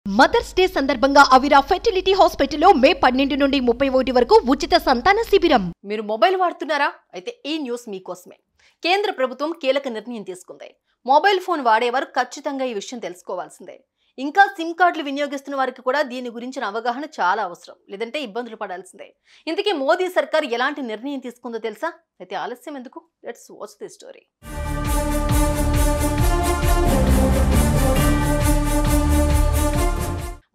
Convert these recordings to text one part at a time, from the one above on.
Mothers day సందర్భంగా అవిరా fertility హాస్పిటల్లో మే 12 నుండి 31 వరకు ఉచిత సంతాన శిబిరం. మీరు మొబైల్ వాడుతున్నారా? అయితే ఈ న్యూస్ మీకోసమే. కేంద్ర ప్రభుత్వం కీలక నిర్ణయం తీసుకుంది. మొబైల్ ఫోన్ వాడేవారు ఖచ్చితంగా ఈ విషయం తెలుసుకోవాల్సిందే. ఇంకా సిమ్ కార్డులు వినియోగిస్తున్న వారికి కూడా దీని గురించిన అవగాహన చాలా అవసరం. లేదంటే ఇబ్బందులు పడాల్సిందే. ఇంతకీ మోదీ సర్కార్ ఎలాంటి నిర్ణయం తీసుకుందో తెలుసా? అయితే ఆలస్యం ఎందుకు? Let's watch the story.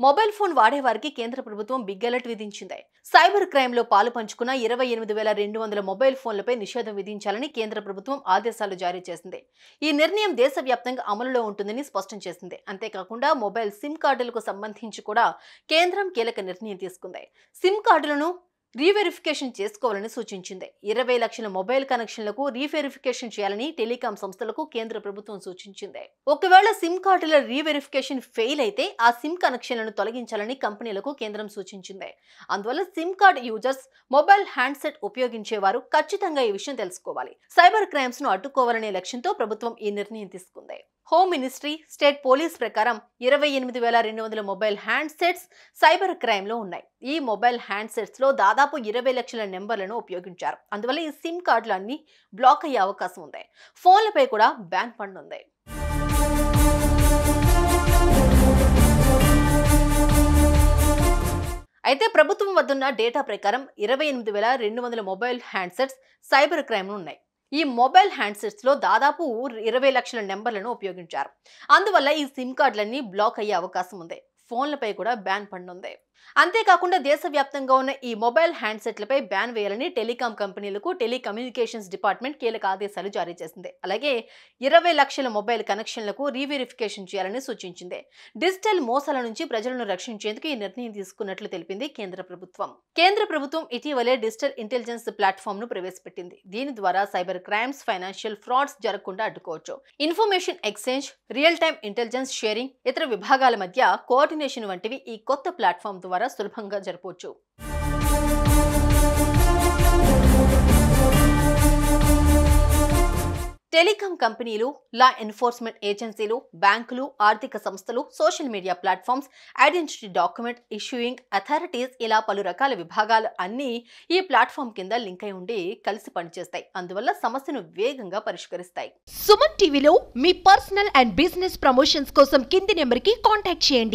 Mobile phone వాడేవారికి కేంద్ర ప్రభుత్వం బిగ్ అలర్ట్ విధించింది. సైబర్ క్రైమ్ లో పాలు పంచుకున్న 28,200 మొబైల్ ఫోన్లపై నిషేధం విధించాలని కేంద్ర ప్రభుత్వం ఆదేశాలు జారీ చేసింది. ఈ నిర్ణయం దేశవ్యాప్తంగా అమలులో ఉంటుందని స్పష్టం చేసింది. అంతేకాకుండా మొబైల్ సిమ్ కార్డులకు సంబంధించి కూడా కేంద్రం కీలక నిర్ణయం తీసుకుంది. సిమ్ కార్డులను రీవెరిఫికేషన్ చేసుకోవాలని సూచించింది. 20 లక్షల మొబైల్ కనెక్షన్లకు రీవెరిఫికేషన్ చేయాలని టెలికాం సంస్థలకు కేంద్ర ప్రభుత్వం సూచించింది. ఒకవేళ సిమ్ కార్డుల రీవెరిఫికేషన్ ఫెయిల్ అయితే ఆ సిమ్ కనెక్షన్లను తొలగించాలని కంపెనీలకు కేంద్రం సూచించింది. అందువల్ల SIM card users mobile handset ఉపయోగించేవారు ఖచ్చితంగా ఈ విషయం తెలుసుకోవాలి. సైబర్ క్రైమ్స్ ను అడ్డుకోవాలనే లక్ష్యంతో ప్రభుత్వం ఈ నిర్ణయం తీసుకుంది. హోమ్ మినిస్ట్రీ, స్టేట్ పోలీస్ ప్రకారం 28,200 మొబైల్ హ్యాండ్సెట్స్ సైబర్ క్రైమ్ లో ఉన్నాయి. ఈ మొబైల్ హ్యాండ్సెట్స్ లో దాదాపు 20 లక్షల నెంబర్లను ఉపయోగించారు. అందువల్ల ఈ సిమ్ కార్డులు అన్ని బ్లాక్ అయ్యే అవకాశం ఉంది. ఫోన్లపై కూడా బ్యాన్ పడనుంది. అయితే ప్రభుత్వం వద్దున్న డేటా ప్రకారం 28,200 మొబైల్ హ్యాండ్సెట్స్ సైబర్ క్రైమ్ ఉన్నాయి. ఈ మొబైల్ హ్యాండ్సెట్స్ లో దాదాపు 20 లక్షల నెంబర్లను ఉపయోగించారు. అందువల్ల ఈ సిమ్ కార్డులన్నీ బ్లాక్ అయ్యే అవకాశం ఉంది. ఫోన్లపై కూడా బ్యాన్ పడనుంది. అంతేకాకుండా దేశవ్యాప్తంగా ఉన్న ఈ మొబైల్ హ్యాండ్సెట్లపై బ్యాన్ వేయాలని టెలికాం కంపెనీలకు టెలికమ్యూనికేషన్స్ డిపార్ట్మెంట్ కీలక ఆదేశాలు జారీ చేసింది. అలాగే 20 లక్షల మొబైల్ కనెక్షన్లకు రీవెరిఫికేషన్ చేయాలని సూచించింది. డిజిటల్ మోసాల నుంచి ప్రజలను రక్షించేందుకు ఈ నిర్ణయం తీసుకున్నట్లు తెలిపింది కేంద్ర ప్రభుత్వం. కేంద్ర ప్రభుత్వం ఇటీవలే డిజిటల్ ఇంటెలిజెన్స్ ప్లాట్ఫామ్ ను ప్రవేశపెట్టింది. దీని ద్వారా సైబర్ క్రైమ్స్, ఫైనాన్షియల్ ఫ్రాడ్స్ జరగకుండా అడ్డుకోవచ్చు. Information exchange, real time intelligence sharing, ఇతర విభాగాల మధ్య కోఆర్డినేషన్ వంటివి ఈ కొత్త ప్లాట్ఫామ్ ద్వారా సులభంగా జరపవచ్చు. టెలికాం కంపెనీలు, లా ఎన్ఫోర్స్మెంట్ ఏజెన్సీలు, బ్యాంకులు, ఆర్థిక సంస్థలు, social media platforms, identity document issuing authorities ఇలా పలు రకాల విభాగాలు అన్నీ ఈ ప్లాట్ఫామ్ కింద లింక్ అయి ఉండి కలిసి పనిచేస్తాయి. అందువల్ల సమస్యను వేగంగా పరిష్కరిస్తాయి. సుమన్ టీవీలో మీ పర్సనల్ అండ్ బిజినెస్ ప్రమోషన్స్ కోసం కింది నెంబర్కి కాంటాక్ట్ చేయండి.